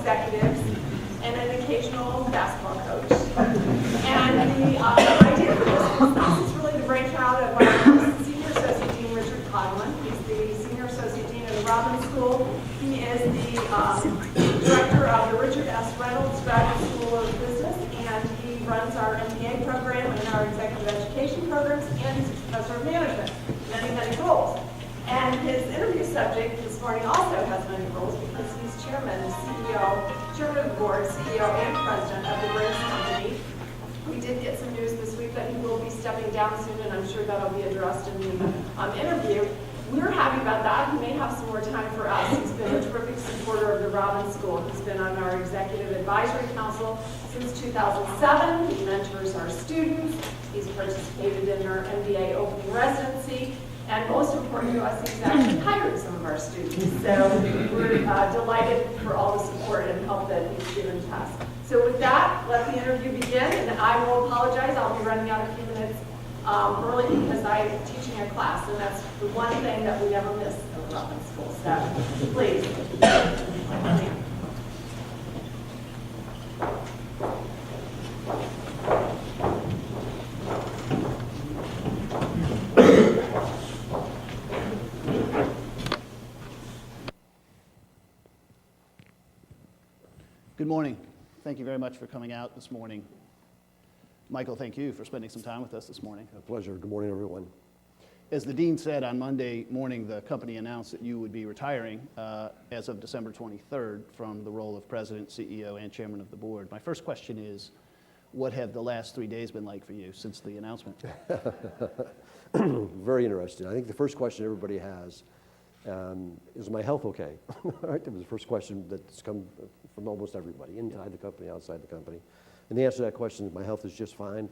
executives and an occasional basketball coach. And the idea for this is really to branch out of our Senior Associate Dean Richard Coughlan. He's the Senior Associate Dean of the Robbins School. He is the Director of the Richard S. Reynolds Graduate School of Business, and he runs our MBA program and our executive education programs, and he's a professor of management, many roles. And his interview subject this morning also has many roles because he's chairman of the board, CEO, and president of the Brinks Company. We did get some news this week that he will be stepping down soon, and I'm sure that'll be addressed in the interview. We're happy about that. He may have some more time for us. He's been a terrific supporter of the Robbins School. He's been on our Executive Advisory Council since 2007. He mentors our students. He's participated in our MBA opening residency. And most important to us, he's actually hired some of our students. So we're delighted for all the support and help that he's given to us. So with that, let the interview begin. And I will apologize. I'll be running out a few minutes early because I'm teaching a class. And that's the one thing that we never miss at the Robbins School. So please. Good morning. Thank you very much for coming out this morning. Michael, thank you for spending some time with us this morning. A pleasure. Good morning, everyone. As the dean said, on Monday morning, the company announced that you would be retiring as of December 23rd from the role of president, CEO, and chairman of the board. My first question is, what have the last 3 days been like for you since the announcement? Very interesting. I think the first question everybody has is my health okay? Right? That was the first question that's come from almost everybody, inside the company, outside the company. And the answer to that question is my health is just fine.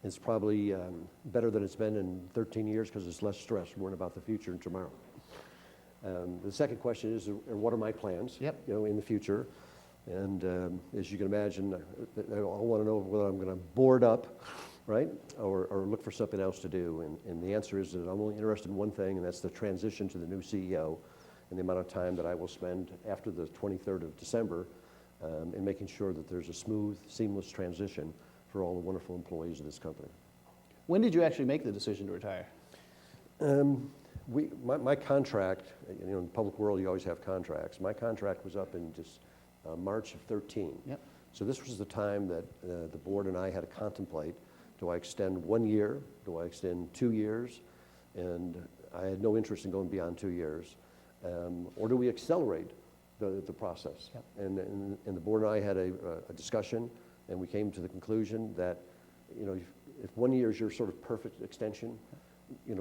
It's probably better than it's been in 13 years because it's less stress worrying about the future and tomorrow. The second question is, what are my plans in the future? And as you can imagine, I all want to know whether I'm going to board up, right, or look for something else to do. And the answer is that I'm only interested in one thing, and that's the transition to the new CEO and the amount of time that I will spend after the 23rd of December in making sure that there's a smooth, seamless transition for all the wonderful employees of this company. When did you actually make the decision to retire? My contract, in the public world you always have contracts. My contract was up in just March of 13. Yep. So this was the time that the board and I had to contemplate, do I extend 1 year, do I extend 2 years? And I had no interest in going beyond 2 years. Or do we accelerate the process? Yep. And the board and I had a discussion, and we came to the conclusion that, if 1 year is your sort of perfect extension,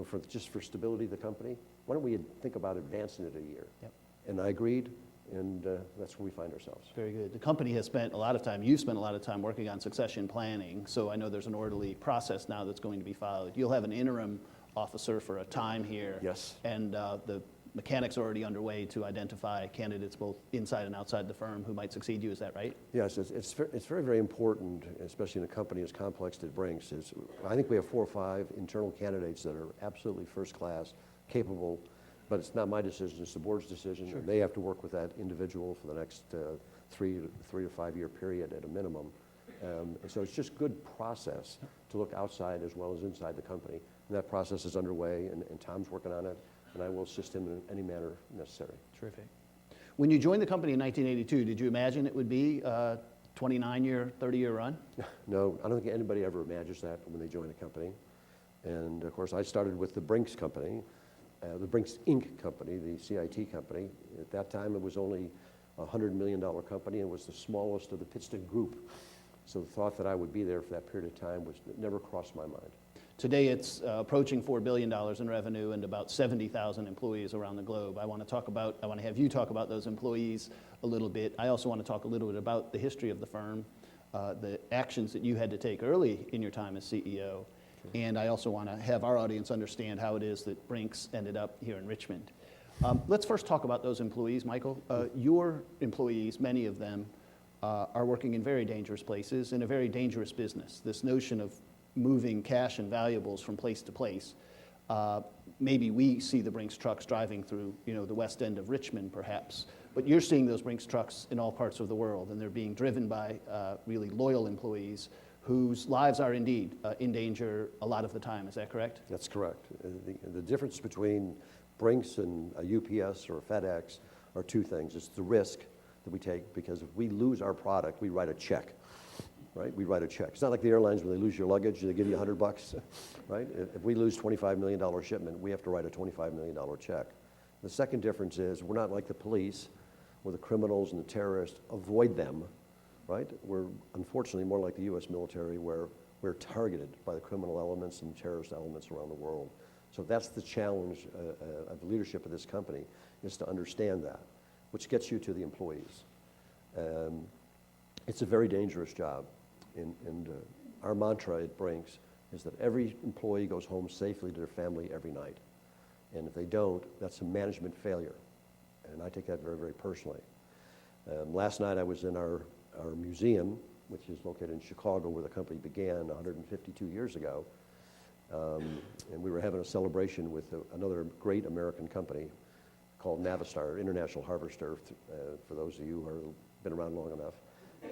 for stability of the company, why don't we think about advancing it a year? Yep. And I agreed, and that's where we find ourselves. Very good. The company has spent a lot of time, you've spent a lot of time working on succession planning, so I know there's an orderly process now that's going to be followed. You'll have an interim officer for a time here. Yes. And the mechanics are already underway to identify candidates both inside and outside the firm who might succeed you. Is that right? Yes, it's very, very important, especially in a company as complex as Brinks. I think we have 4 or 5 internal candidates that are absolutely first class, capable, but it's not my decision, it's the board's decision. Sure. They have to work with that individual for the next 3 to 5 year period at a minimum. And so it's just good process to look outside as well as inside the company. And that process is underway, and Tom's working on it, and I will assist him in any manner necessary. Terrific. When you joined the company in 1982, did you imagine it would be a 29-year, 30-year run? No, I don't think anybody ever imagines that when they join a company. And of course, I started with the Brinks Company, the Brinks Inc. company, the CIT company. At that time, it was only a $100 million company and was the smallest of the Pittston group. So the thought that I would be there for that period of time never crossed my mind. Today, it's approaching $4 billion in revenue and about 70,000 employees around the globe. I want to have you talk about those employees a little bit. I also want to talk a little bit about the history of the firm, the actions that you had to take early in your time as CEO. And I also want to have our audience understand how it is that Brinks ended up here in Richmond. Let's first talk about those employees, Michael. Your employees, many of them, are working in very dangerous places in a very dangerous business. This notion of moving cash and valuables from place to place. Maybe we see the Brinks trucks driving through, the west end of Richmond, perhaps. But you're seeing those Brinks trucks in all parts of the world, and they're being driven by really loyal employees whose lives are indeed in danger a lot of the time. Is that correct? That's correct. The difference between Brinks and a UPS or a FedEx are two things. It's the risk that we take, because if we lose our product, we write a check, right? We write a check. It's not like the airlines where they lose your luggage, they give you $100, right? If we lose $25 million shipment, we have to write a $25 million check. The second difference is we're not like the police or the criminals and the terrorists. Avoid them, right? We're unfortunately more like the U.S. military, where we're targeted by the criminal elements and terrorist elements around the world. So that's the challenge of the leadership of this company, is to understand that, which gets you to the employees. It's a very dangerous job, and our mantra at Brinks is that every employee goes home safely to their family every night. And if they don't, that's a management failure. And I take that very, very personally. Last night I was in our museum, which is located in Chicago, where the company began 152 years ago. And we were having a celebration with another great American company called Navistar, International Harvester, for those of you who have been around long enough.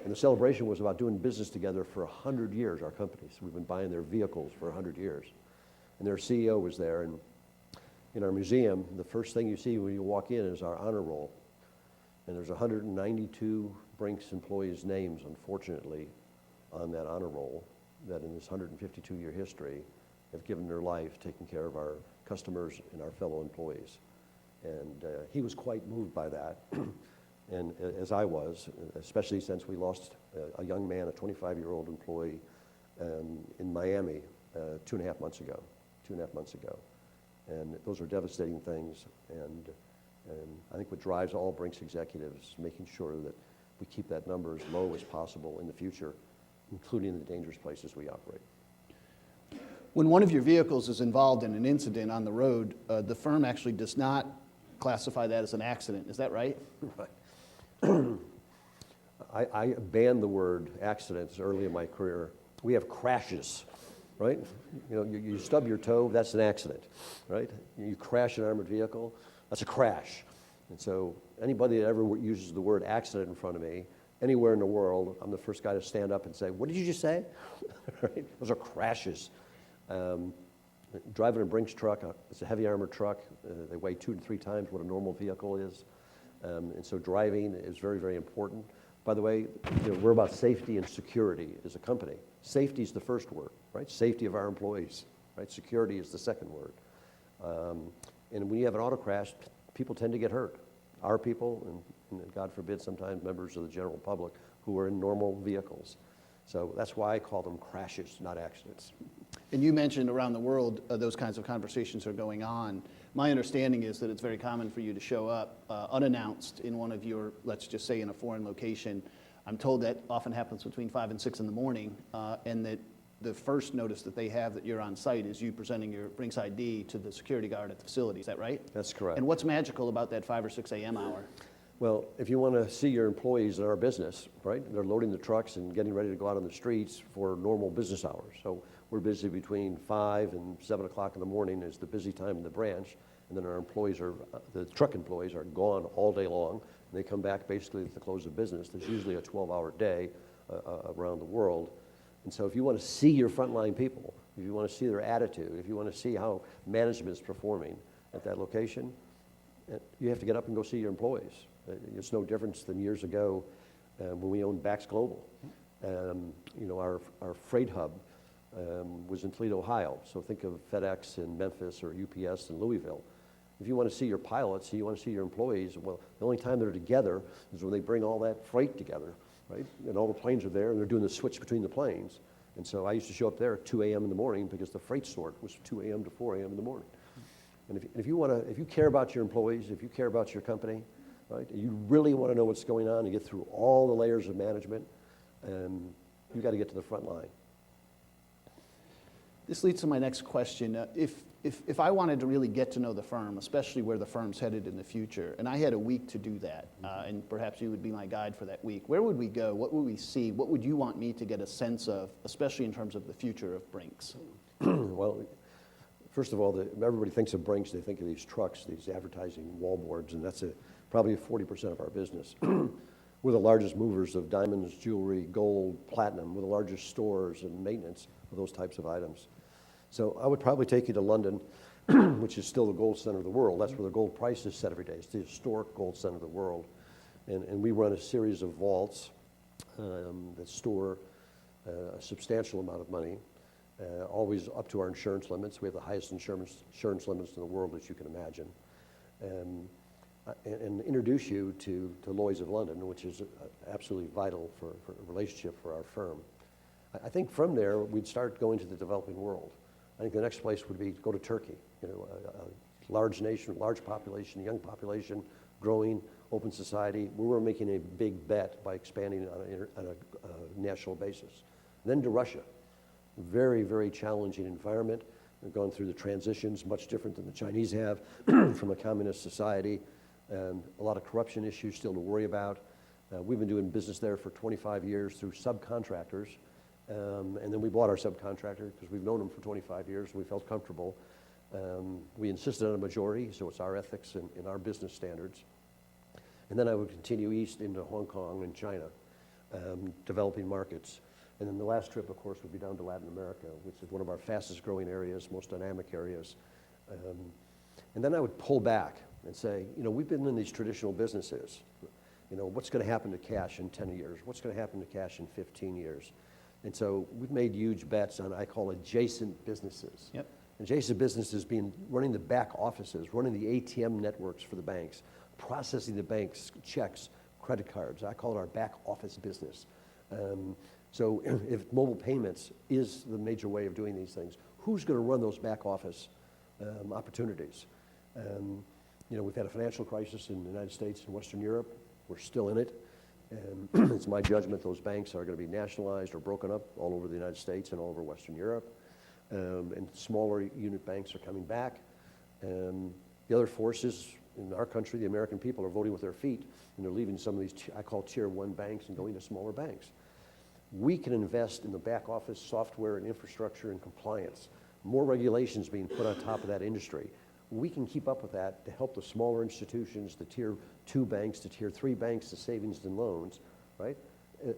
And the celebration was about doing business together for 100 years, our companies. We've been buying their vehicles for 100 years. And their CEO was there. And in our museum, the first thing you see when you walk in is our honor roll. And there's 192 Brinks employees' names, unfortunately, on that honor roll, that in this 152-year history have given their life taking care of our customers and our fellow employees. And he was quite moved by that, and as I was, especially since we lost a young man, a 25-year-old employee in Miami 2.5 months ago. And those are devastating things, and I think what drives all Brinks executives is making sure that we keep that number as low as possible in the future, including the dangerous places we operate. When one of your vehicles is involved in an incident on the road, the firm actually does not classify that as an accident. Is that right? Right. I banned the word accidents early in my career. We have crashes, right? You know, you stub your toe, that's an accident, right? You crash an armored vehicle, that's a crash. And so anybody that ever uses the word accident in front of me, anywhere in the world, I'm the first guy to stand up and say, "What did you just say?" Right? Those are crashes. Driving a Brinks truck, it's a heavy armored truck. They weigh 2 to 3 times what a normal vehicle is. And so driving is very, very important. By the way, you know, we're about safety and security as a company. Safety is the first word, right? Safety of our employees, right? Security is the second word. And when you have an auto crash, people tend to get hurt. Our people, and God forbid, sometimes members of the general public who are in normal vehicles. So that's why I call them crashes, not accidents. And you mentioned around the world those kinds of conversations are going on. My understanding is that it's very common for you to show up unannounced in one of your, let's just say in a foreign location. I'm told that often happens between 5 and 6 in the morning, and that the first notice that they have that you're on site is you presenting your Brinks ID to the security guard at the facility. Is that right? That's correct. And what's magical about that 5 or 6 a.m. hour? Well, if you want to see your employees in our business, right, they're loading the trucks and getting ready to go out on the streets for normal business hours. So we're busy between 5 and 7 o'clock in the morning is the busy time in the branch, and then our employees are, the truck employees are gone all day long, and they come back basically at the close of business. There's usually a 12-hour day around the world. And so if you want to see your frontline people, if you want to see their attitude, if you want to see how management is performing at that location, you have to get up and go see your employees. It's no difference than years ago when we owned Bax Global. You know, our freight hub was in Toledo, Ohio. So think of FedEx in Memphis or UPS in Louisville. If you want to see your pilots, you want to see your employees, well, the only time they're together is when they bring all that freight together, right? And all the planes are there, and they're doing the switch between the planes. And so I used to show up there at 2 a.m. in the morning because the freight sort was 2 a.m. to 4 a.m. in the morning. And if you care about your employees, if you care about your company, right, you really want to know what's going on and get through all the layers of management, you've got to get to the front line. This leads to my next question. If I wanted to really get to know the firm, especially where the firm's headed in the future, and I had a week to do that, and perhaps you would be my guide for that week, where would we go? What would we see? What would you want me to get a sense of, especially in terms of the future of Brinks? Well, first of all, everybody thinks of Brinks, they think of these trucks, these advertising wallboards, and that's probably 40% of our business. We're the largest movers of diamonds, jewelry, gold, platinum. We're the largest stores and maintenance of those types of items. So I would probably take you to London, which is still the gold center of the world. That's where the gold price is set every day. It's the historic gold center of the world. And we run a series of vaults that store a substantial amount of money, always up to our insurance limits. We have the highest insurance limits in the world, as you can imagine. And introduce you to Lloyd's of London, which is absolutely vital for a relationship for our firm. I think from there, we'd start going to the developing world. I think the next place would be to go to Turkey, a large nation, large population, young population, growing, open society. We were making a big bet by expanding on a national basis. Then to Russia, very, very challenging environment. We've gone through the transitions, much different than the Chinese have from a communist society. A lot of corruption issues still to worry about. We've been doing business there for 25 years through subcontractors. And then we bought our subcontractor because we've known them for 25 years. We felt comfortable. We insisted on a majority, so it's our ethics and our business standards. And then I would continue east into Hong Kong and China, developing markets. And then the last trip, of course, would be down to Latin America, which is one of our fastest growing areas, most dynamic areas. And then I would pull back and say, we've been in these traditional businesses. What's going to happen to cash in 10 years? What's going to happen to cash in 15 years? And so we've made huge bets on, I call adjacent businesses. Yep. Adjacent businesses being running the back offices, running the ATM networks for the banks, processing the bank's checks, credit cards. I call it our back office business. So if mobile payments is the major way of doing these things, who's going to run those back office opportunities? We've had a financial crisis in the United States and Western Europe. We're still in it. And it's my judgment those banks are going to be nationalized or broken up all over the United States and all over Western Europe. And smaller unit banks are coming back. The other forces in our country, the American people, are voting with their feet, and they're leaving some of these, I call tier one banks, and going to smaller banks. We can invest in the back office software and infrastructure and compliance. More regulations being put on top of that industry. We can keep up with that to help the smaller institutions, the tier 2 banks, the tier 3 banks, the savings and loans, right,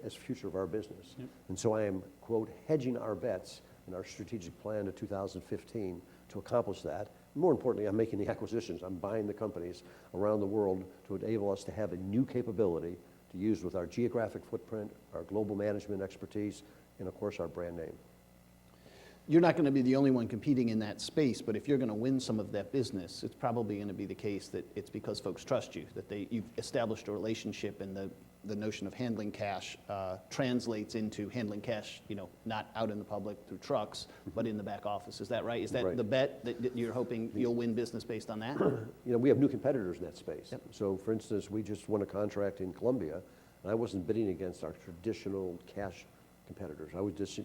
as future of our business. Yep. And so I am, quote, hedging our bets in our strategic plan to 2015 to accomplish that. More importantly, I'm making the acquisitions. I'm buying the companies around the world to enable us to have a new capability to use with our geographic footprint, our global management expertise, and of course our brand name. You're not going to be the only one competing in that space, but if you're going to win some of that business, it's probably going to be the case that it's because folks trust you, that you've established a relationship, and the notion of handling cash translates into handling cash, not out in the public through trucks, but in the back office. Is that right? Is that right? The bet that you're hoping you'll win business based on that? We have new competitors in that space. Yep. So, for instance, we just won a contract in Colombia, and I wasn't bidding against our traditional cash competitors. I was just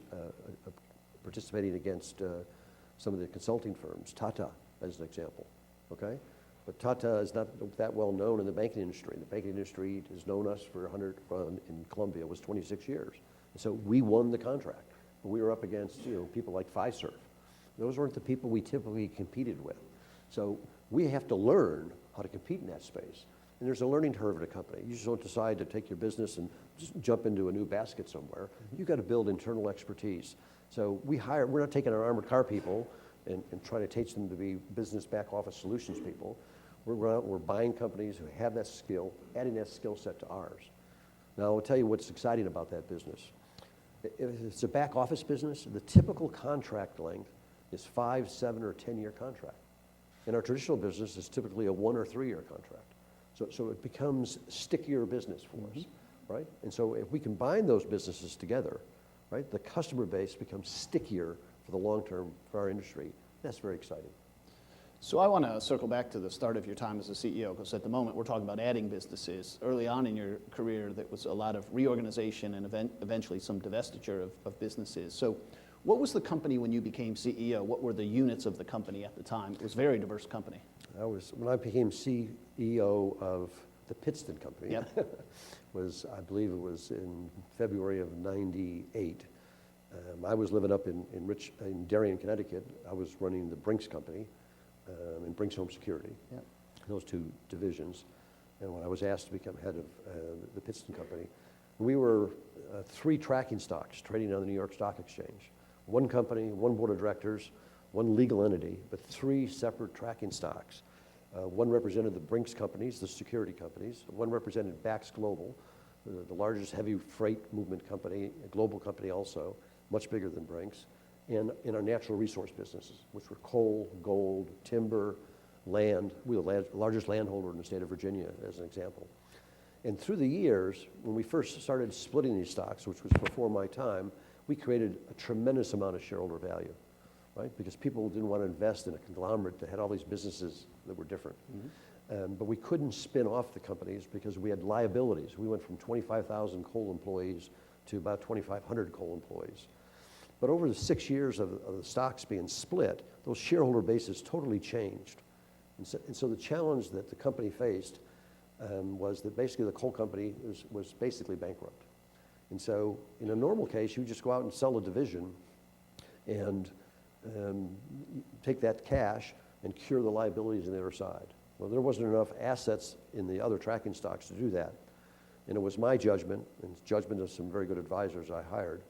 participating against some of the consulting firms, Tata as an example, okay? But Tata is not that well known in the banking industry. The banking industry has known us for in Colombia, it was 26 years. And so we won the contract. We were up against people like Fiserv. Those weren't the people we typically competed with. So we have to learn how to compete in that space. And there's a learning curve at a company. You just don't decide to take your business and just jump into a new basket somewhere. You've got to build internal expertise. So we're not taking our armored car people and trying to teach them to be business back office solutions people. We're buying companies who have that skill, adding that skill set to ours. Now, I'll tell you what's exciting about that business. If it's a back office business, the typical contract length is 5, 7, or 10-year contract. In our traditional business, it's typically a 1 or 3-year contract. So it becomes stickier business for us, right? And so if we combine those businesses together, right, the customer base becomes stickier for the long term for our industry. That's very exciting. So I want to circle back to the start of your time as a CEO, because at the moment we're talking about adding businesses. Early on in your career, there was a lot of reorganization and eventually some divestiture of businesses. So what was the company when you became CEO? What were the units of the company at the time? It was a very diverse company. When I became CEO of the Pittston Company, yep. I believe it was in February of '98. I was living up in Darien, Connecticut. I was running the Brinks Company and Brinks Home Security, yep. Those two divisions. and when I was asked to become head of the Pittston Company, we were 3 tracking stocks trading on the New York Stock Exchange. One company, one board of directors, one legal entity, but 3 separate tracking stocks. One represented the Brinks companies, the security companies. One represented Bax Global, the largest heavy freight movement company, a global company also, much bigger than Brinks, and in our natural resource businesses, which were coal, gold, timber, land. We were the largest landholder in the state of Virginia, as an example. And through the years, when we first started splitting these stocks, which was before my time, we created a tremendous amount of shareholder value, right? Because people didn't want to invest in a conglomerate that had all these businesses that were different. But we couldn't spin off the companies because we had liabilities. We went from 25,000 coal employees to about 2,500 coal employees. But over the 6 years of the stocks being split, those shareholder bases totally changed. And so the challenge that the company faced was that basically the coal company was basically bankrupt. And so in a normal case, you just go out and sell a division and take that cash and cure the liabilities on the other side. Well, there wasn't enough assets in the other tracking stocks to do that. And it was my judgment, and judgment of some very good advisors I hired,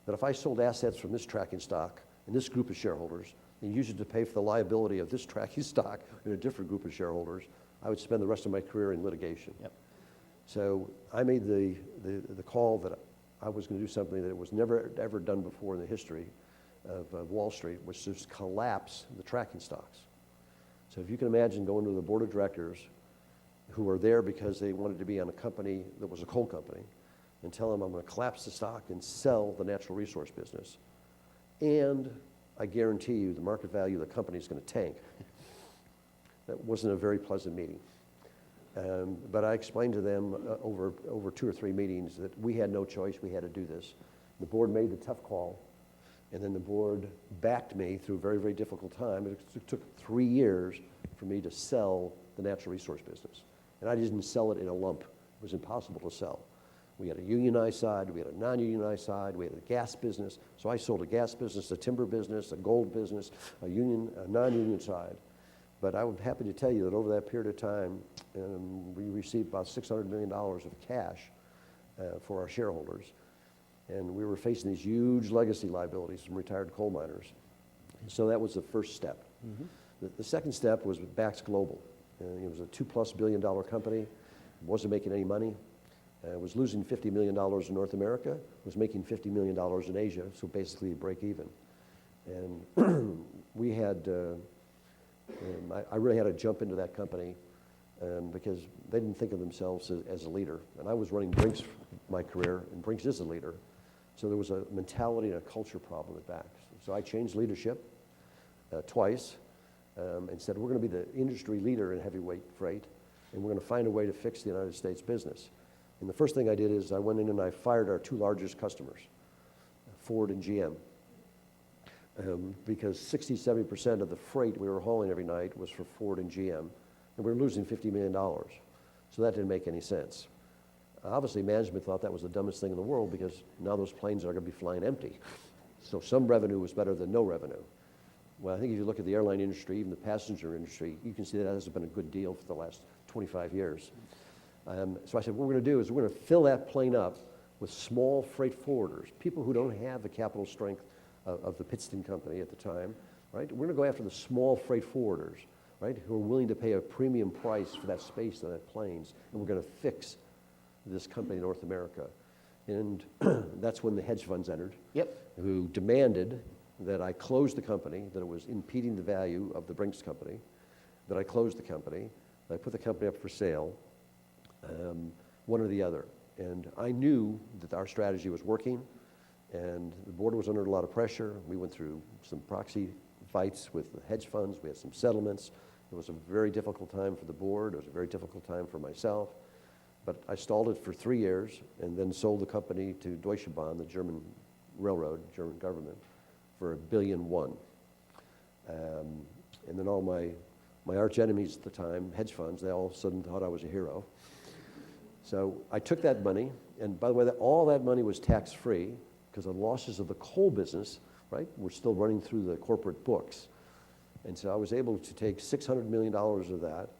that if I sold assets from this tracking stock and this group of shareholders and used it to pay for the liability of this tracking stock in a different group of shareholders, I would spend the rest of my career in litigation. Yep. So I made the call that I was going to do something that was never ever done before in the history of Wall Street, which is collapse the tracking stocks. So if you can imagine going to the board of directors who were there because they wanted to be on a company that was a coal company and tell them I'm going to collapse the stock and sell the natural resource business. And I guarantee you the market value of the company is going to tank. That wasn't a very pleasant meeting. But I explained to them over 2 or 3 meetings that we had no choice, we had to do this. The board made the tough call, and then the board backed me through a very, very difficult time. It took 3 years for me to sell the natural resource business. And I didn't sell it in a lump. It was impossible to sell. We had a unionized side, we had a non-unionized side, we had a gas business. So I sold a gas business, a timber business, a gold business, a non-union side. But I'm happy to tell you that over that period of time, we received about $600 million of cash for our shareholders. And we were facing these huge legacy liabilities from retired coal miners. So that was the first step. The second step was with Bax Global. It was a $2+ billion company, wasn't making any money. Was losing $50 million in North America, was making $50 million in Asia, so basically a break even. And we had, I really had to jump into that company because they didn't think of themselves as a leader. And I was running Brinks my career, and Brinks is a leader. So there was a mentality and a culture problem at Bax. So I changed leadership twice and said, we're going to be the industry leader in heavyweight freight, and we're going to find a way to fix the United States business. And the first thing I did is I went in and I fired our 2 largest customers, Ford and GM, because 60-70% of the freight we were hauling every night was for Ford and GM, and we were losing $50 million. So that didn't make any sense. Obviously, management thought that was the dumbest thing in the world because now those planes are going to be flying empty. So some revenue was better than no revenue. Well, I think if you look at the airline industry, even the passenger industry, you can see that hasn't been a good deal for the last 25 years. So I said, what we're going to do is we're going to fill that plane up with small freight forwarders, people who don't have the capital strength of the Pittston Company at the time, right? We're going to go after the small freight forwarders, right, who are willing to pay a premium price for that space on that planes, and we're going to fix this company in North America. And that's when the hedge funds entered, who demanded that I close the company, that it was impeding the value of the Brinks Company, that I closed the company, that I put the company up for sale, one or the other. And I knew that our strategy was working, and the board was under a lot of pressure. We went through some proxy fights with the hedge funds. We had some settlements. It was a very difficult time for the board. It was a very difficult time for myself. But I stalled it for 3 years and then sold the company to Deutsche Bahn, the German railroad, German government, for $1.1 billion. And then all my arch enemies at the time, hedge funds, they all of a sudden thought I was a hero. So I took that money, and by the way, all that money was tax-free because the losses of the coal business, right, were still running through the corporate books. And so I was able to take $600 million of that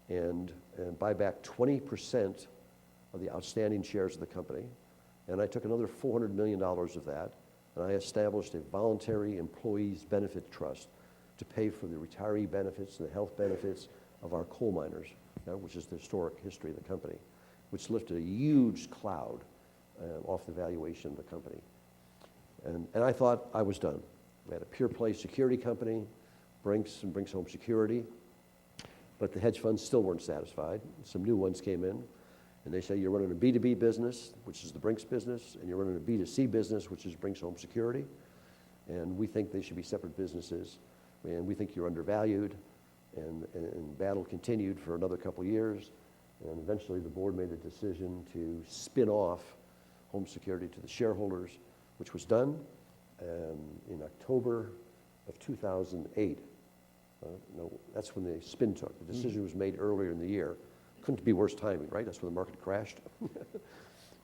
and buy back 20% of the outstanding shares of the company. And I took another $400 million of that, and I established a voluntary employees benefit trust to pay for the retiree benefits and the health benefits of our coal miners, which is the historic history of the company, which lifted a huge cloud off the valuation of the company. And I thought I was done. We had a pure play security company, Brinks and Brinks Home Security, but the hedge funds still weren't satisfied. Some new ones came in, and they say, you're running a B2B business, which is the Brinks business, and you're running a B2C business, which is Brinks Home Security, and we think they should be separate businesses, and we think you're undervalued, and battle continued for another couple of years, and eventually the board made the decision to spin off Home Security to the shareholders, which was done in October of 2008. No, that's when the spin took. The decision was made earlier in the year. Couldn't be worse timing, right? That's when the market crashed.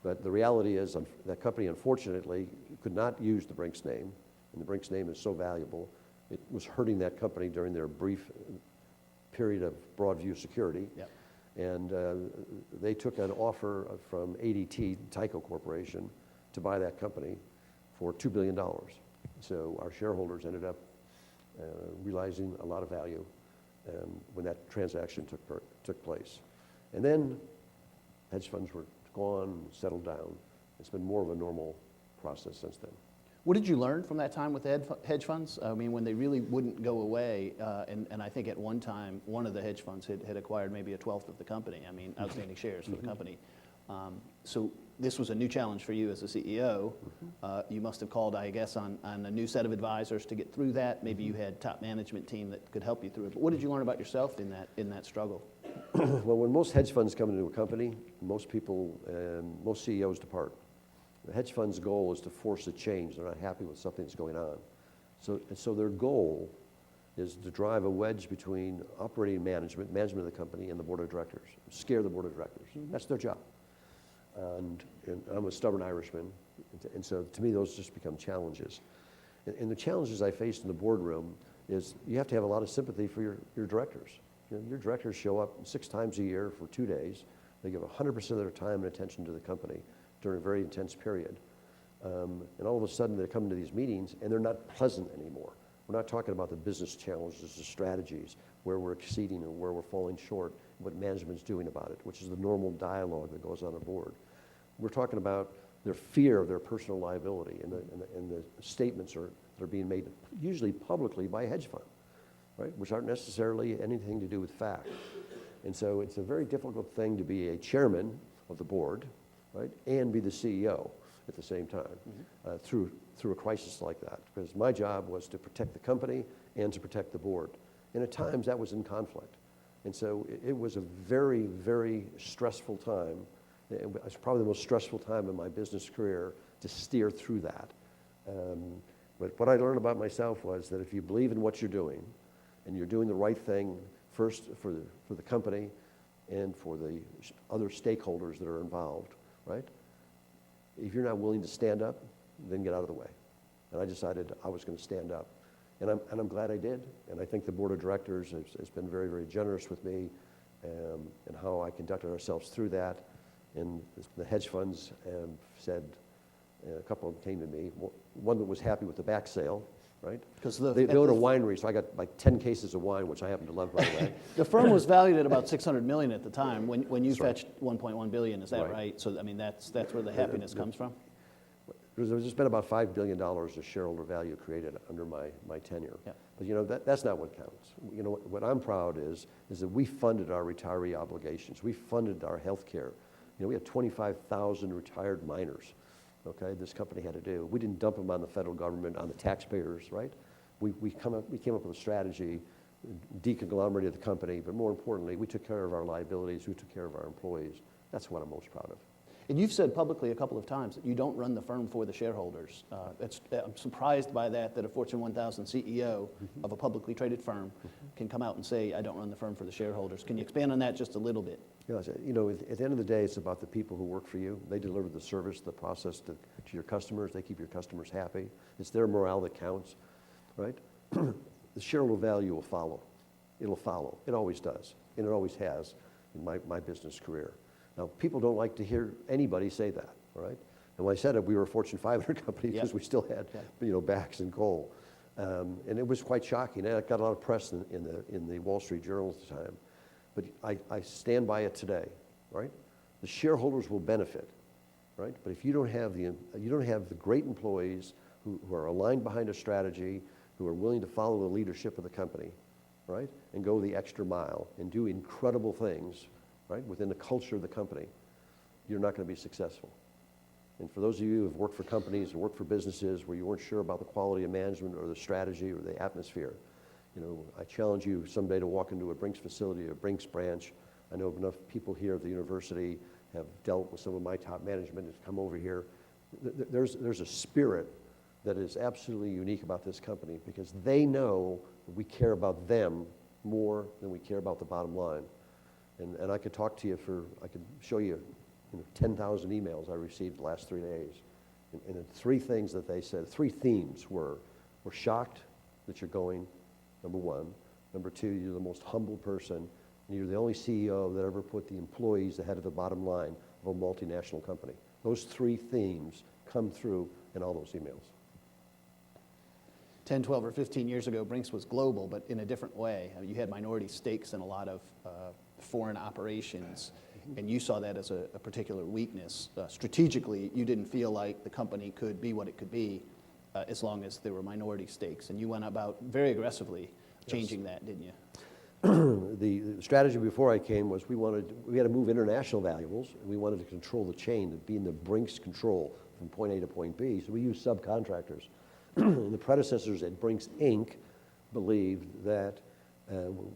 But the reality is that company, unfortunately, could not use the Brinks name, and the Brinks name is so valuable. It was hurting that company during their brief period of Broadview Security. Yep. And they took an offer from ADT, Tyco Corporation, to buy that company for $2 billion. So our shareholders ended up realizing a lot of value when that transaction took place. And then hedge funds were gone, settled down. It's been more of a normal process since then. What did you learn from that time with hedge funds? I mean, when they really wouldn't go away, and I think at one time, one of the hedge funds had acquired maybe a 1/12 of the company, I mean, outstanding shares for the company. So this was a new challenge for you as a CEO. You must have called, I guess, on a new set of advisors to get through that. Maybe you had top management team that could help you through it. But what did you learn about yourself in that struggle? Well, when most hedge funds come into a company, most people and most CEOs depart. The hedge fund's goal is to force a change. They're not happy with something that's going on. So their goal is to drive a wedge between operating management of the company, and the board of directors. Scare the board of directors. That's their job. And I'm a stubborn Irishman, and so to me those just become challenges. And the challenges I faced in the boardroom is you have to have a lot of sympathy for your directors. You know, your directors show up 6 times a year for 2 days. They give 100% of their time and attention to the company during a very intense period. And all of a sudden they're coming to these meetings and they're not pleasant anymore. We're not talking about the business challenges, the strategies, where we're exceeding and where we're falling short, what management's doing about it, which is the normal dialogue that goes on a board. We're talking about their fear of their personal liability and the statements that are being made usually publicly by a hedge fund, right, which aren't necessarily anything to do with fact. And so it's a very difficult thing to be a chairman of the board, right, and be the CEO at the same time through a crisis like that. Because my job was to protect the company and to protect the board. And at times that was in conflict. And so it was a very, very stressful time. It was probably the most stressful time in my business career to steer through that. But what I learned about myself was that if you believe in what you're doing and you're doing the right thing first for the company and for the other stakeholders that are involved, right? If you're not willing to stand up, then get out of the way. And I decided I was going to stand up. And I'm glad I did. And I think the board of directors has been very, very generous with me and how I conducted ourselves through that. And the hedge funds said, a couple of them came to me, one that was happy with the back sale, right? Because they own a winery, so I got like 10 cases of wine, which I happen to love, by the way. The firm was valued at about $600 million at the time when you fetched $1.1 billion. Is that right? So I mean that's where the happiness comes from. There's been about $5 billion of shareholder value created under my tenure. Yeah. But you know that's not what counts. You know what I'm proud is that we funded our retiree obligations. We funded our health care. You know, we had 25,000 retired miners. Okay, this company had to do. We didn't dump them on the federal government, on the taxpayers, right? We came up with a strategy, deconglomerated the company, but more importantly, we took care of our liabilities, we took care of our employees. That's what I'm most proud of. And you've said publicly a couple of times that you don't run the firm for the shareholders. I'm surprised by that a Fortune 1000 CEO of a publicly traded firm can come out and say, I don't run the firm for the shareholders. Can you expand on that just a little bit? You know, at the end of the day, it's about the people who work for you. They deliver the service, the process to your customers. They keep your customers happy. It's their morale that counts, right? The shareholder value will follow. it'll follow. It always does, and it always has in my business career. Now, people don't like to hear anybody say that, all right? And when I said it, we were a Fortune 500 company because we still had, backs and coal. And it was quite shocking. And it got a lot of press in the Wall Street Journal at the time. But I stand by it today, right? The shareholders will benefit, right? But if you don't have the great employees who are aligned behind a strategy, who are willing to follow the leadership of the company, right? And go the extra mile and do incredible things, right? Within the culture of the company, you're not going to be successful. And for those of you who have worked for companies or worked for businesses where you weren't sure about the quality of management or the strategy or the atmosphere, I challenge you someday to walk into a Brinks facility, a Brinks branch. I know enough people here at the university have dealt with some of my top management and come over here. There's a spirit that is absolutely unique about this company because they know that we care about them more than we care about the bottom line. And I could talk to you I could show you 10,000 emails I received the last 3 days. And the three things that they said, three themes were, we're shocked that you're going, number one. Number two, you're the most humble person, and you're the only CEO that ever put the employees ahead of the bottom line of a multinational company. Those three themes come through in all those emails. 10, 12, or 15 years ago, Brinks was global, but in a different way. I mean, you had minority stakes in a lot of foreign operations, and you saw that as a particular weakness. Strategically, you didn't feel like the company could be what it could be as long as there were minority stakes, and you went about very aggressively changing that, didn't you? The strategy before I came was we had to move international valuables, and we wanted to control the chain, to be in the Brinks control from point A to point B, so we used subcontractors. And the predecessors at Brinks, Inc. believed that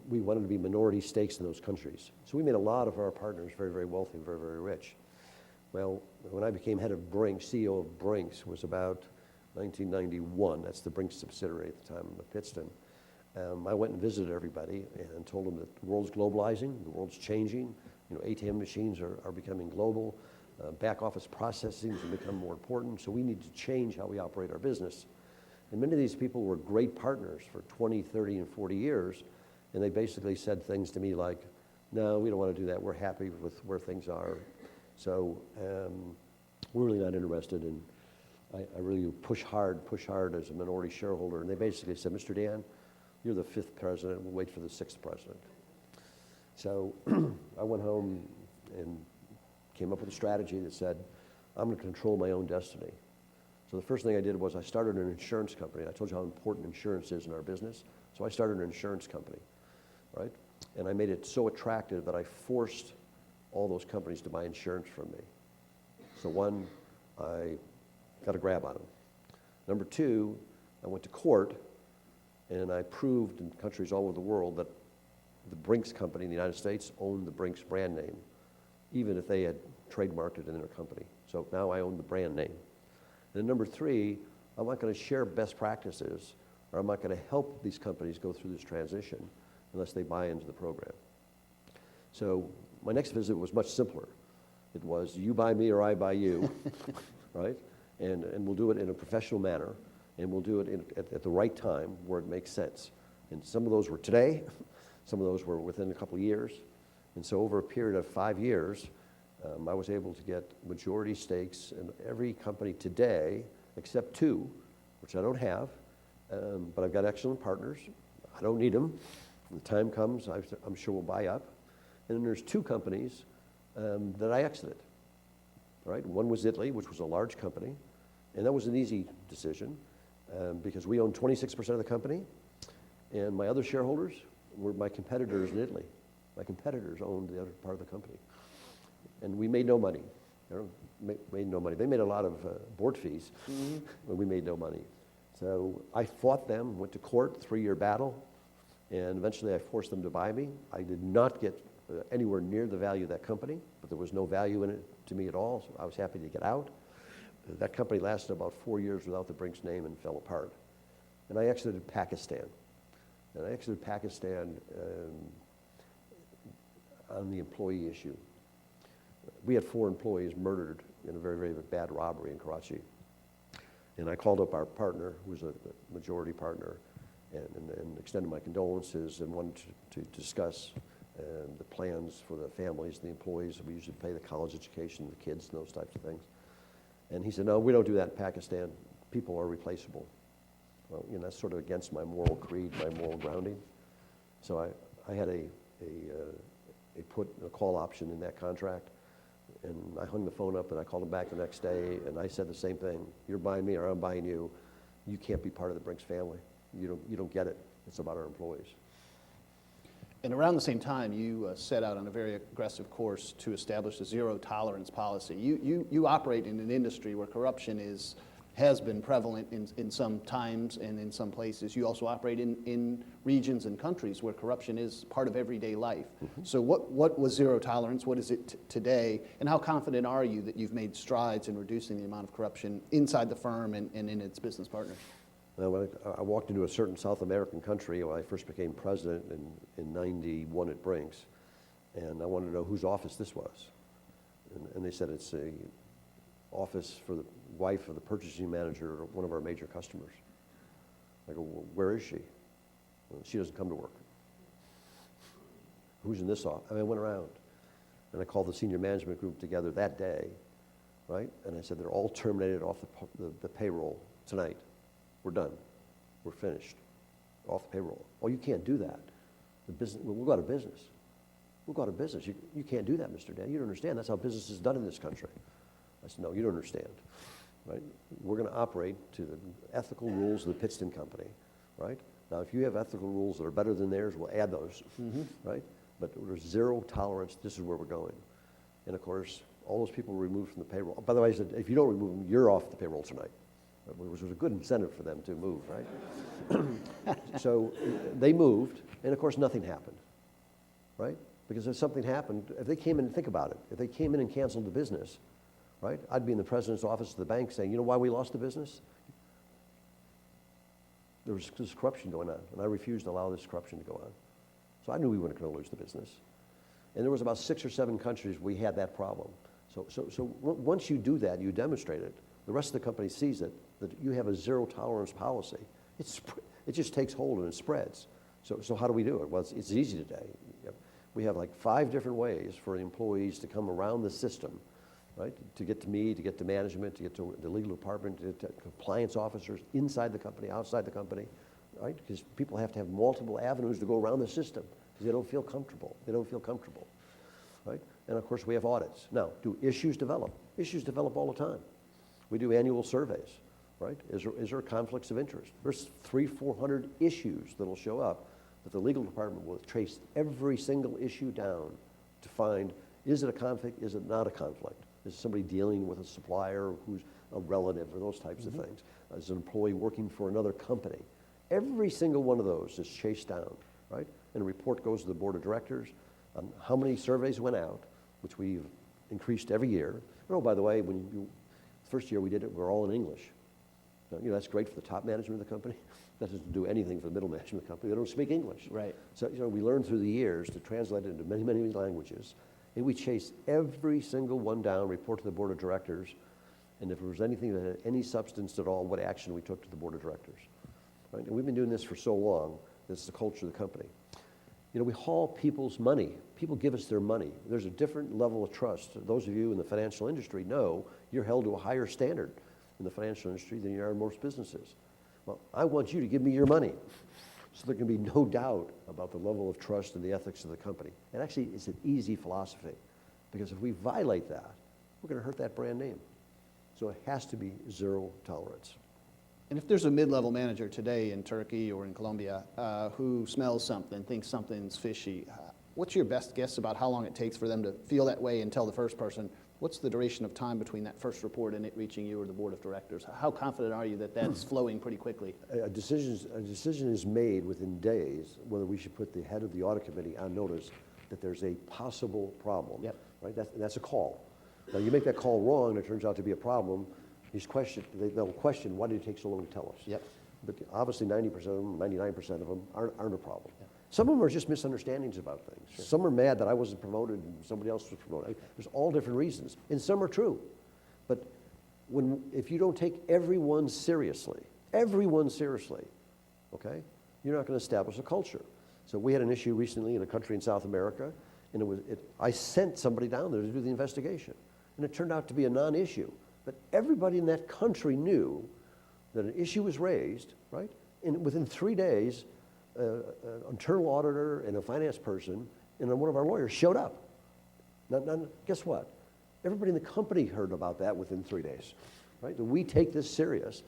we wanted to be minority stakes in those countries. So we made a lot of our partners very, very wealthy, very, very rich. Well, when I became head of Brinks, CEO of Brinks, was about 1991. That's the Brinks subsidiary at the time of Pittston. I went and visited everybody and told them that the world's globalizing, the world's changing. ATM machines are becoming global. Back office processing has become more important. So we need to change how we operate our business. And many of these people were great partners for 20, 30, and 40 years. And they basically said things to me like, no, we don't want to do that. We're happy with where things are. So we're really not interested. And I really push hard as a minority shareholder. And they basically said, Mr. Dan, you're the 5th president. We'll wait for the 6th president. So I went home and came up with a strategy that said, I'm going to control my own destiny. So the first thing I did was I started an insurance company. I told you how important insurance is in our business. So I started an insurance company, right? And I made it so attractive that I forced all those companies to buy insurance from me. So one, I got a grab on them. Number two, I went to court and I proved in countries all over the world that the Brinks Company in the United States owned the Brinks brand name, even if they had trademarked it in their company. So now I own the brand name. And then number three, I'm not going to share best practices, or I'm not going to help these companies go through this transition unless they buy into the program. So my next visit was much simpler. It was, you buy me or I buy you, right? And we'll do it in a professional manner, and we'll do it at the right time where it makes sense. And some of those were today, some of those were within a couple of years. And so over a period of 5 years, I was able to get majority stakes in every company today, except 2, which I don't have, but I've got excellent partners. I don't need them. When the time comes, I'm sure we'll buy up. And then there's 2 companies that I exited, right? One was Italy, which was a large company, and that was an easy decision because we owned 26% of the company, and my other shareholders were my competitors in Italy. My competitors owned the other part of the company. And we made no money. Made no money. They made a lot of board fees, but we made no money. So I fought them, went to court, 3-year battle, and eventually I forced them to buy me. I did not get anywhere near the value of that company, but there was no value in it to me at all, so I was happy to get out. That company lasted about 4 years without the Brinks name and fell apart. And I exited Pakistan. And I exited Pakistan on the employee issue. We had 4 employees murdered in a very, very bad robbery in Karachi. And I called up our partner, who was a majority partner, and extended my condolences and wanted to discuss the plans for the families, the employees. We usually pay the college education, the kids, and those types of things. And he said, no, we don't do that in Pakistan. People are replaceable. Well, that's sort of against my moral creed, my moral grounding. So I had a call option in that contract, and I hung the phone up and I called him back the next day and I said the same thing. You're buying me or I'm buying you. You can't be part of the Brinks family. You don't get it. It's about our employees. And around the same time, you set out on a very aggressive course to establish a zero tolerance policy. You operate in an industry where corruption has been prevalent in some times and in some places. You also operate in regions and countries where corruption is part of everyday life. Mm-hmm. So what was zero tolerance? What is it today? And how confident are you that you've made strides in reducing the amount of corruption inside the firm and in its business partners? Now, when I walked into a certain South American country when I first became president in 91 at Brinks, and I wanted to know whose office this was. And they said it's a office for the wife of the purchasing manager of one of our major customers. I go, well, where is she? Well, she doesn't come to work. Who's in this office? I went around, and I called the senior management group together that day, right? And I said, they're all terminated off the payroll tonight. We're done. We're finished. Off the payroll. Oh, you can't do that. The business, we'll go out of business. We'll go out of business. You can't do that, Mr. Dan. You don't understand. That's how business is done in this country. I said, no, you don't understand. Right? We're going to operate to the ethical rules of the Pittston Company. Right? Now, if you have ethical rules that are better than theirs, we'll add those. Mm-hmm. Right? But there's zero tolerance. This is where we're going. And of course, all those people were removed from the payroll. By the way, I said, if you don't remove them, you're off the payroll tonight. Which was a good incentive for them to move, right? So they moved, and of course nothing happened, right? Because if something happened, if they came in and think about it, if they came in and canceled the business, right? I'd be in the president's office of the bank saying, you know why we lost the business? There was this corruption going on, and I refused to allow this corruption to go on. So I knew we weren't going to lose the business. And there was about 6 or 7 countries we had that problem. So once you do that, you demonstrate it, the rest of the company sees it, that you have a zero tolerance policy. It just takes hold and it spreads. So how do we do it? Well, it's easy today. We have like 5 different ways for employees to come around the system, right? To get to me, to get to management, to get to the legal department, to get to compliance officers inside the company, outside the company, right? Because people have to have multiple avenues to go around the system because they don't feel comfortable. They don't feel comfortable, right? And of course, we have audits. Now, do issues develop? Issues develop all the time. We do annual surveys. Right? Is there conflicts of interest? There's 300-400 issues that'll show up that the legal department will trace every single issue down to find, is it a conflict, is it not a conflict? Is somebody dealing with a supplier who's a relative or those types mm-hmm. of things? Is an employee working for another company? Every single one of those is chased down, right? And a report goes to the board of directors on how many surveys went out, which we've increased every year. And oh, by the way, first year we did it, we're all in English. Now, that's great for the top management of the company. That doesn't do anything for the middle management of the company. They don't speak English. Right. So, we learned through the years to translate it into many, many languages. And we chase every single one down, report to the board of directors, and if there was anything that had any substance at all, what action we took to the board of directors. Right? And we've been doing this for so long, that's the culture of the company. We haul people's money. People give us their money. There's a different level of trust. Those of you in the financial industry know you're held to a higher standard in the financial industry than you are in most businesses. Well, I want you to give me your money so there can be no doubt about the level of trust and the ethics of the company. And actually, it's an easy philosophy because if we violate that, we're going to hurt that brand name. So it has to be zero tolerance. And if there's a mid-level manager today in Turkey or in Colombia who smells something, thinks something's fishy, what's your best guess about how long it takes for them to feel that way and tell the first person? What's the duration of time between that first report and it reaching you or the board of directors? How confident are you that that's flowing pretty quickly? A decision is made within days whether we should put the head of the audit committee on notice that there's a possible problem. Yep. Right? That's a call. Now, you make that call wrong and it turns out to be a problem, they'll question, why did it take so long to tell us? Yep. But obviously 90% of them, 99% of them aren't a problem. Yep. Some of them are just misunderstandings about things. Sure. Some are mad that I wasn't promoted and somebody else was promoted. There's all different reasons, and some are true. But if you don't take everyone seriously, okay, you're not going to establish a culture. So we had an issue recently in a country in South America, and I sent somebody down there to do the investigation. And it turned out to be a non-issue. But everybody in that country knew that an issue was raised, right? And within 3 days, an internal auditor and a finance person and one of our lawyers showed up. Now, guess what? Everybody in the company heard about that within 3 days, right? That we take this serious.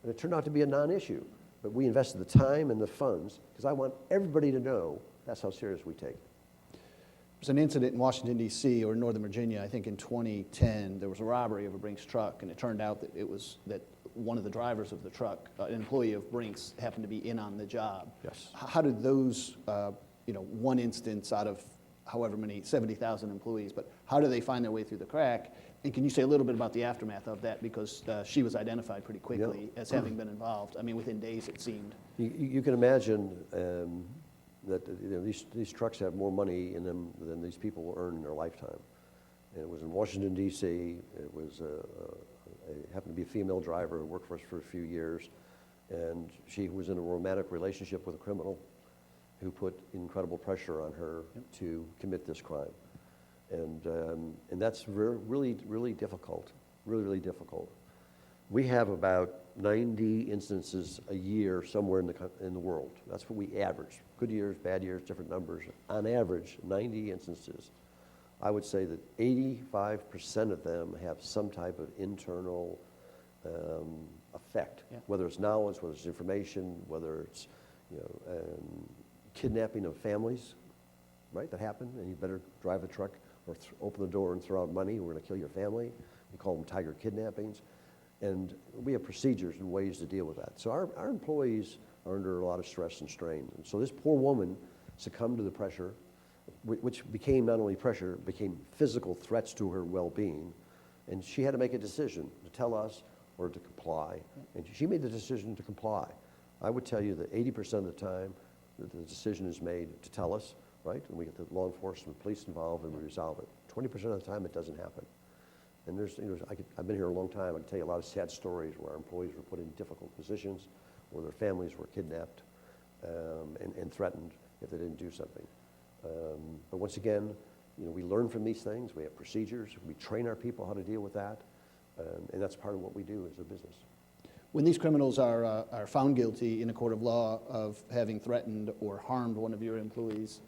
And it turned out to be a non-issue. But we invested the time and the funds because I want everybody to know that's how serious we take it. There's an incident in Washington, D.C. or Northern Virginia, I think in 2010, there was a robbery of a Brinks truck, and it turned out that one of the drivers of the truck, an employee of Brinks, happened to be in on the job. Yes. How did those, one instance out of however many, 70,000 employees, but how do they find their way through the crack? And can you say a little bit about the aftermath of that? Because she was identified pretty quickly as having been involved. I mean, within days it seemed. You can imagine that these trucks have more money in them than these people will earn in their lifetime. And it was in Washington, D.C. It was happened to be a female driver who worked for us for a few years. And she was in a romantic relationship with a criminal who put incredible pressure on her to commit this crime. And that's really, really difficult, really difficult. We have about 90 instances a year somewhere in the world. That's what we average. Good years, bad years, different numbers. On average, 90 instances. I would say that 85% of them have some type of internal effect, whether it's knowledge, whether it's information, whether it's kidnapping of families, right, that happen, and you better drive the truck or open the door and throw out money, we're going to kill your family. We call them tiger kidnappings. And we have procedures and ways to deal with that. So our employees are under a lot of stress and strain. And so this poor woman succumbed to the pressure, which became not only pressure, became physical threats to her well-being. And she had to make a decision to tell us or to comply. And she made the decision to comply. I would tell you that 80% of the time that the decision is made to tell us, right? And we get the law enforcement, police involved, and we resolve it. 20% of the time it doesn't happen. And I've been here a long time. I can tell you a lot of sad stories where our employees were put in difficult positions, where their families were kidnapped and threatened if they didn't do something. But once again, we learn from these things. We have procedures. We train our people how to deal with that. And that's part of what we do as a business. When these criminals are found guilty in a court of law of having threatened or harmed one of your employees,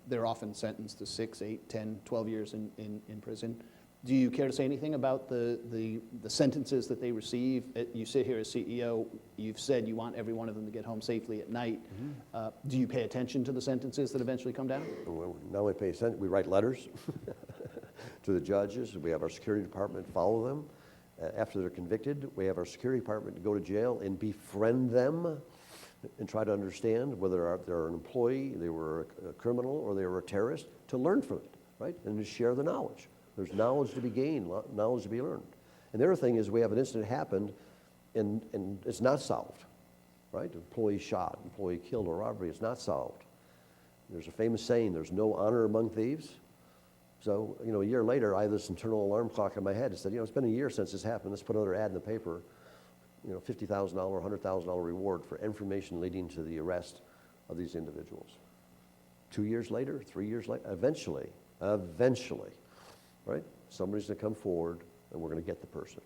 they're often sentenced to 6, 8, 10, 12 years in prison. Do you care to say anything about the sentences that they receive? You sit here as CEO. You've said you want every one of them to get home safely at night. Mm-hmm. Do you pay attention to the sentences that eventually come down? Well, not only pay attention, we write letters to the judges. We have our security department follow them. After they're convicted, we have our security department go to jail and befriend them and try to understand whether they're an employee, they were a criminal, or they were a terrorist, to learn from it, right? And to share the knowledge. There's knowledge to be gained, knowledge to be learned. And the other thing is we have an incident happened and it's not solved, right? Employee shot, employee killed, or robbery is not solved. There's a famous saying, there's no honor among thieves. So, a year later, I had this internal alarm clock in my head. It said, it's been a year since this happened. Let's put another ad in the paper, $50,000, $100,000 reward for information leading to the arrest of these individuals. 2 years later, 3 years later, eventually, right? Somebody's going to come forward, and we're going to get the person.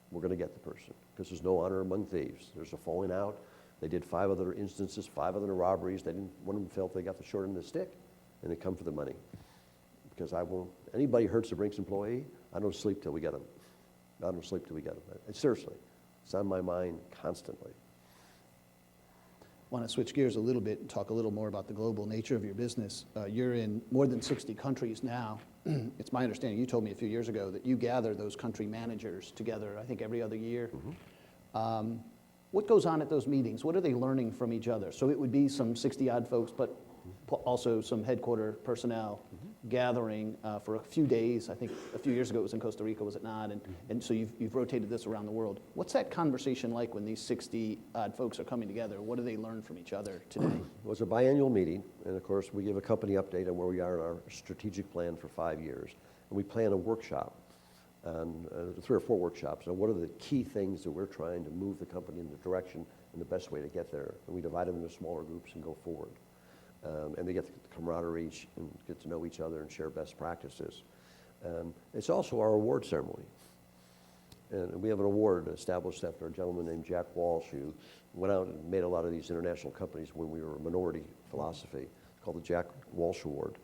We're going to get the person, because there's no honor among thieves. There's a falling out. They did 5 other instances, 5 other robberies. One of them felt they got the short end of the stick, and they come for the money. Because anybody hurts a Brinks employee, I don't sleep till we get them. I don't sleep till we get them. Seriously, it's on my mind constantly. I want to switch gears a little bit and talk a little more about the global nature of your business. You're in more than 60 countries now. It's my understanding, you told me a few years ago, that you gather those country managers together, I think every other year. Mm-hmm. What goes on at those meetings? What are they learning from each other? So it would be some 60-odd folks, but also some headquarter personnel gathering for a few days. I think a few years ago it was in Costa Rica, was it not? And so you've rotated this around the world. What's that conversation like when these 60-odd folks are coming together? What do they learn from each other today? Well, it's a biannual meeting, and of course we give a company update on where we are in our strategic plan for 5 years. And we plan a workshop on 3 or 4 workshops on what are the key things that we're trying to move the company in the direction and the best way to get there. And we divide them into smaller groups and go forward. And they get the camaraderie and get to know each other and share best practices. It's also our award ceremony. And we have an award established after a gentleman named Jack Walsh, who went out and made a lot of these international companies when we were a minority philosophy, called the Jack Walsh Award.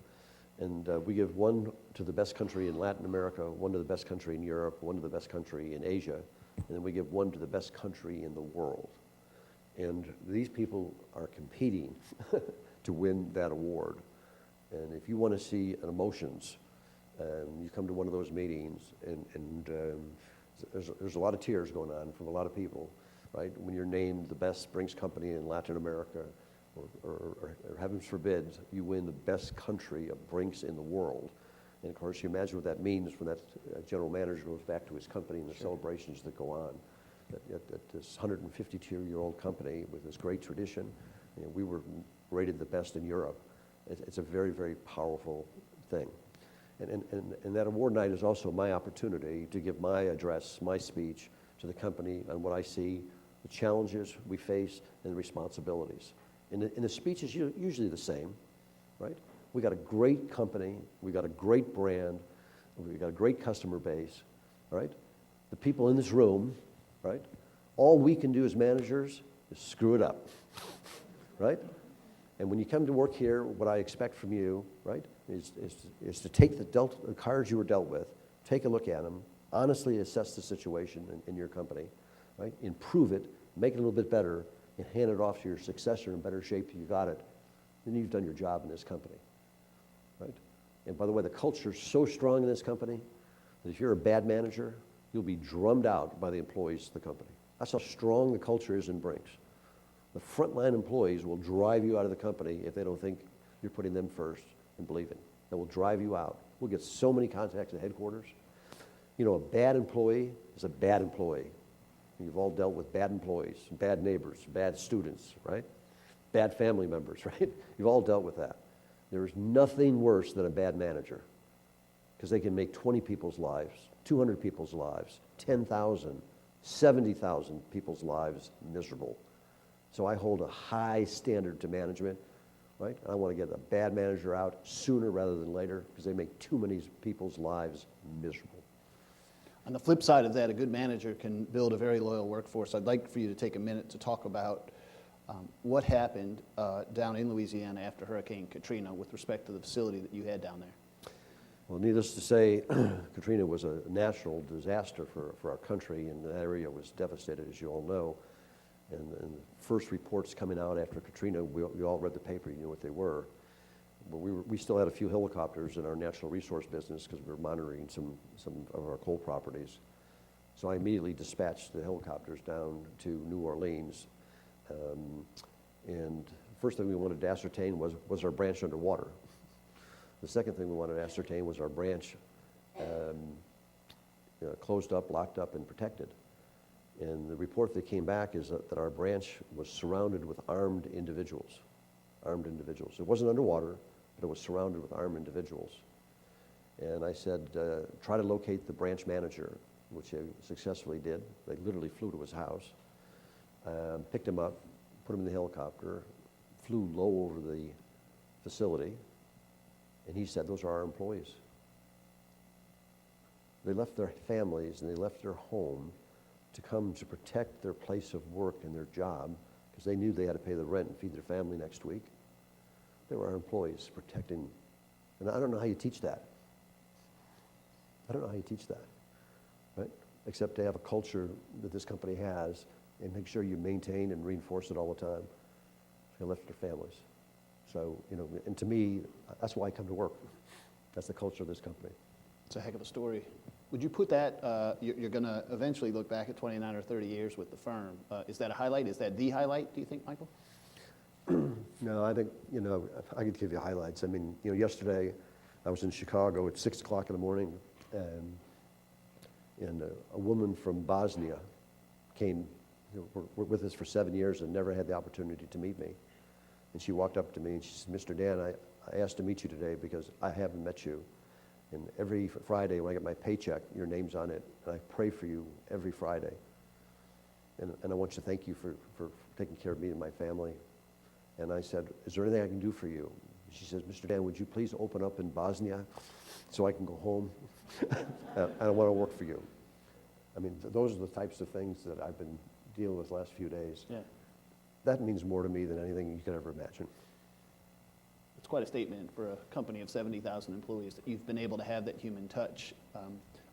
And we give one to the best country in Latin America, one to the best country in Europe, one to the best country in Asia, and then we give one to the best country in the world. And these people are competing to win that award. And if you want to see emotions, you come to one of those meetings, and there's a lot of tears going on from a lot of people, right? When you're named the best Brinks Company in Latin America, or heavens forbid, you win the best country of Brinks in the world. And of course, you imagine what that means when that general manager goes back to his company and the celebrations that go on. At this 152-year-old company with this great tradition, you know, we were rated the best in Europe. It's a very, very powerful thing. And that award night is also my opportunity to give my address, my speech to the company on what I see, the challenges we face, and the responsibilities. And the speech is usually the same, right? We got a great company, we got a great brand, we got a great customer base, right? The people in this room, right? All we can do as managers is screw it up, right? And when you come to work here, what I expect from you, right, is to take the cards you were dealt with, take a look at them, honestly assess the situation in your company, right? Improve it, make it a little bit better, and hand it off to your successor in better shape till you got it. Then you've done your job in this company, right? And by the way, the culture is so strong in this company that if you're a bad manager, you'll be drummed out by the employees of the company. That's how strong the culture is in Brinks. The frontline employees will drive you out of the company if they don't think you're putting them first and believing. They will drive you out. We'll get so many contacts at headquarters. You know, a bad employee is a bad employee. You've all dealt with bad employees, bad neighbors, bad students, right? Bad family members, right? You've all dealt with that. There is nothing worse than a bad manager, because they can make 20 people's lives, 200 people's lives, 10,000, 70,000 people's lives miserable. So I hold a high standard to management, right? I want to get a bad manager out sooner rather than later, because they make too many people's lives miserable. On the flip side of that, a good manager can build a very loyal workforce. I'd like for you to take a minute to talk about what happened down in Louisiana after Hurricane Katrina with respect to the facility that you had down there. Well, needless to say, Katrina was a national disaster for our country, and the area was devastated, as you all know. And the first reports coming out after Katrina, we all read the paper, you knew what they were. But we still had a few helicopters in our natural resource business because we were monitoring some of our coal properties. So I immediately dispatched the helicopters down to New Orleans. And first thing we wanted to ascertain was our branch underwater. The second thing we wanted to ascertain was our branch closed up, locked up, and protected. And the report that came back is that our branch was surrounded with armed individuals. Armed individuals. It wasn't underwater, but it was surrounded with armed individuals. And I said, try to locate the branch manager, which they successfully did. They literally flew to his house, picked him up, put him in the helicopter, flew low over the facility, and he said, those are our employees. They left their families and they left their home to come to protect their place of work and their job, because they knew they had to pay the rent and feed their family next week. They were our employees protecting, and I don't know how you teach that. I don't know how you teach that, right? Except to have a culture that this company has and make sure you maintain and reinforce it all the time. They left their families. So, you know, and to me, that's why I come to work. That's the culture of this company. It's a heck of a story. Would you put that, you're going to eventually look back at 29 or 30 years with the firm. Is that a highlight? Is that the highlight, do you think, Michael? No, I think, you know, I could give you highlights. I mean, you know, yesterday I was in Chicago at 6 o'clock in the morning, and a woman from Bosnia came, you know, worked with us for 7 years and never had the opportunity to meet me. And she walked up to me and she said, Mr. Dan, I asked to meet you today because I haven't met you. And every Friday when I get my paycheck, your name's on it, and I pray for you every Friday. And I want to thank you for taking care of me and my family. And I said, is there anything I can do for you? She says, Mr. Dan, would you please open up in Bosnia so I can go home? And I want to work for you. I mean, those are the types of things that I've been dealing with the last few days. Yeah. That means more to me than anything you could ever imagine. It's quite a statement for a company of 70,000 employees that you've been able to have that human touch.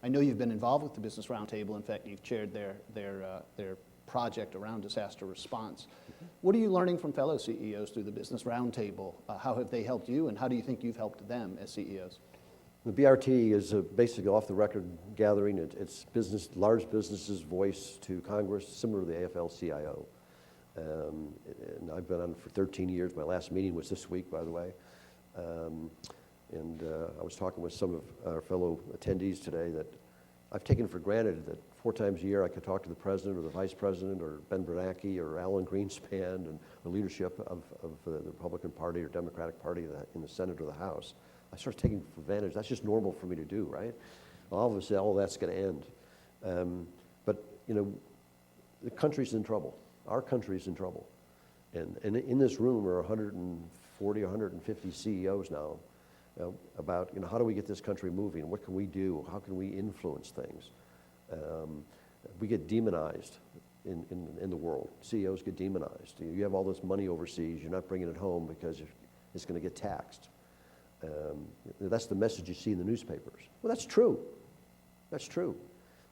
I know you've been involved with the Business Roundtable. In fact, you've chaired their project around disaster response. What are you learning from fellow CEOs through the Business Roundtable? How have they helped you, and how do you think you've helped them as CEOs? The BRT is basically off-the-record gathering. It's large businesses' voice to Congress, similar to the AFL-CIO. And I've been on it for 13 years. My last meeting was this week, by the way. I was talking with some of our fellow attendees today that I've taken for granted that 4 times a year I could talk to the president or the vice president or Ben Bernanke or Alan Greenspan and the leadership of the Republican Party or Democratic Party in the Senate or the House. I started taking for advantage. That's just normal for me to do, right? All of a sudden, all that's going to end. But, you know, the country's in trouble. Our country's in trouble. And in this room are 140, 150 CEOs now about, you know, how do we get this country moving? What can we do? How can we influence things? We get demonized in the world. CEOs get demonized. You have all this money overseas. You're not bringing it home because it's going to get taxed. That's the message you see in the newspapers. Well, that's true. That's true.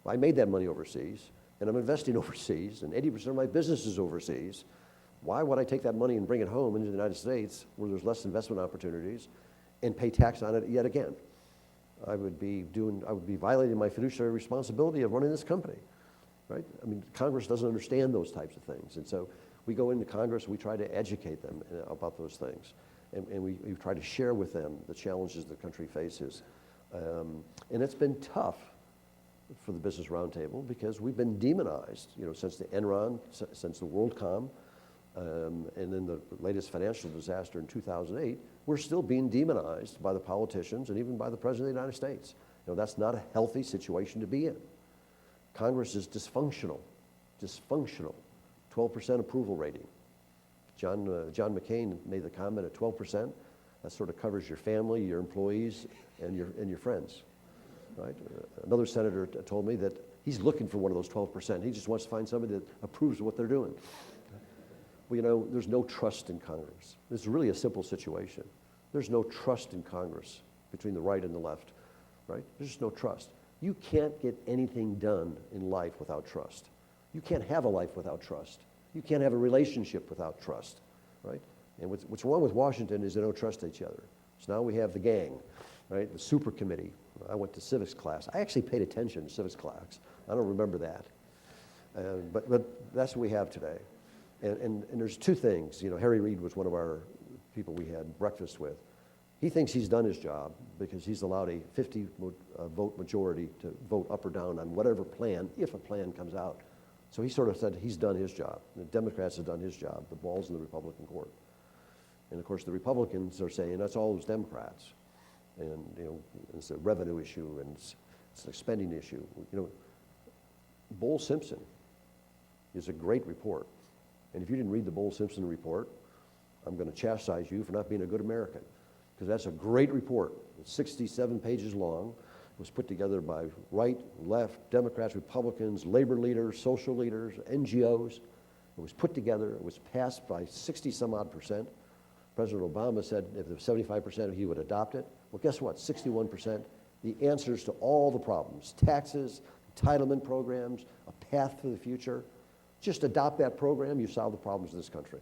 Well, I made that money overseas, and I'm investing overseas, and 80% of my business is overseas. Why would I take that money and bring it home into the United States where there's less investment opportunities and pay tax on it yet again? I would be violating my fiduciary responsibility of running this company, right? I mean, Congress doesn't understand those types of things. And so we go into Congress, we try to educate them about those things. And we try to share with them the challenges the country faces. And it's been tough for the Business Roundtable because we've been demonized, you know, since the Enron, since the WorldCom, and then the latest financial disaster in 2008, we're still being demonized by the politicians and even by the President of the United States. You know, that's not a healthy situation to be in. Congress is dysfunctional, 12% approval rating. John McCain made the comment at 12%. That sort of covers your family, your employees, and your friends, right? Another senator told me that he's looking for one of those 12%. He just wants to find somebody that approves of what they're doing. Well, you know, there's no trust in Congress. It's really a simple situation. There's no trust in Congress between the right and the left, right? There's just no trust. You can't get anything done in life without trust. You can't have a life without trust. You can't have a relationship without trust, right? And what's wrong with Washington is they don't trust each other. So now we have the gang, right? The super committee. I went to civics class. I actually paid attention to civics class. I don't remember that. But that's what we have today. And there's 2 things. You know, Harry Reid was one of our people we had breakfast with. He thinks he's done his job because he's allowed a 50 vote majority to vote up or down on whatever plan, if a plan comes out. So he sort of said he's done his job. The Democrats have done his job. The ball's in the Republican court. And of course the Republicans are saying that's all those Democrats. And you know, it's a revenue issue and it's an spending issue. You know, Bowles-Simpson is a great report. And if you didn't read the Bowles-Simpson report, I'm going to chastise you for not being a good American. Because that's a great report. It's 67 pages long. It was put together by right, left, Democrats, Republicans, labor leaders, social leaders, NGOs. It was put together. It was passed by 60-some-odd%. President Obama said if there was 75%, he would adopt it. Well, guess what? 61%. The answers to all the problems, taxes, entitlement programs, a path to the future. Just adopt that program, you solve the problems of this country.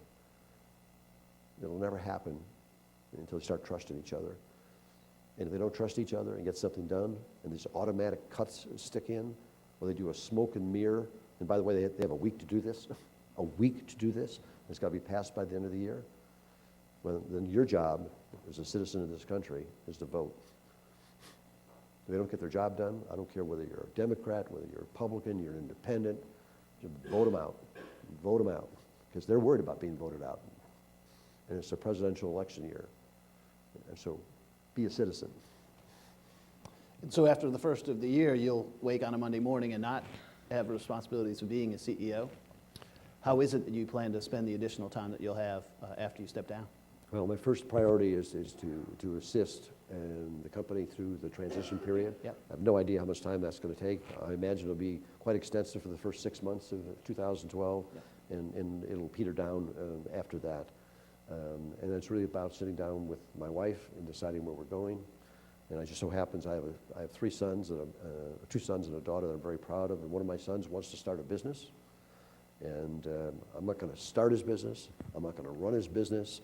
It'll never happen until they start trusting each other. And if they don't trust each other and get something done, and these automatic cuts stick in, or they do a smoke and mirror, and by the way, they have a week to do this, a week to do this, and it's got to be passed by the end of the year, well, then your job as a citizen of this country is to vote. If they don't get their job done, I don't care whether you're a Democrat, whether you're a Republican, you're an independent, just vote them out. Vote them out, because they're worried about being voted out. And it's a presidential election year. And so be a citizen. So after the first of the year, you'll wake on a Monday morning and not have responsibilities of being a CEO. How is it that you plan to spend the additional time that you'll have after you step down? Well, my first priority is to assist the company through the transition period. Yep. I have no idea how much time that's going to take. I imagine it'll be quite extensive for the first 6 months of 2012, Yep. and it'll peter down after that. And it's really about sitting down with my wife and deciding where we're going. And it just so happens I have 3 sons, and 2 sons and a daughter that I'm very proud of. And one of my sons wants to start a business. And I'm not going to start his business. I'm not going to run his business.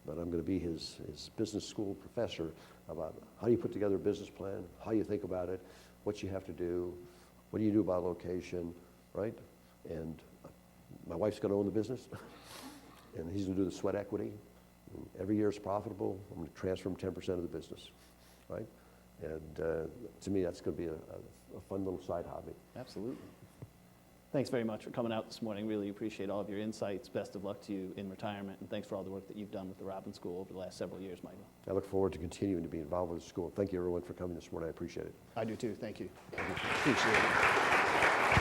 But I'm going to be his business school professor about how do you put together a business plan, how you think about it, what you have to do, what do you do about location, right? And my wife's going to own the business, and he's going to do the sweat equity. And every year it's profitable. I'm going to transfer him 10% of the business, right? And to me, that's going to be a fun little side hobby. Absolutely. Thanks very much for coming out this morning. Really appreciate all of your insights. Best of luck to you in retirement, and thanks for all the work that you've done with the Robbins School over the last several years, Michael. I look forward to continuing to be involved with the school. Thank you, everyone, for coming this morning. I appreciate it. I do too. Thank you. Appreciate it.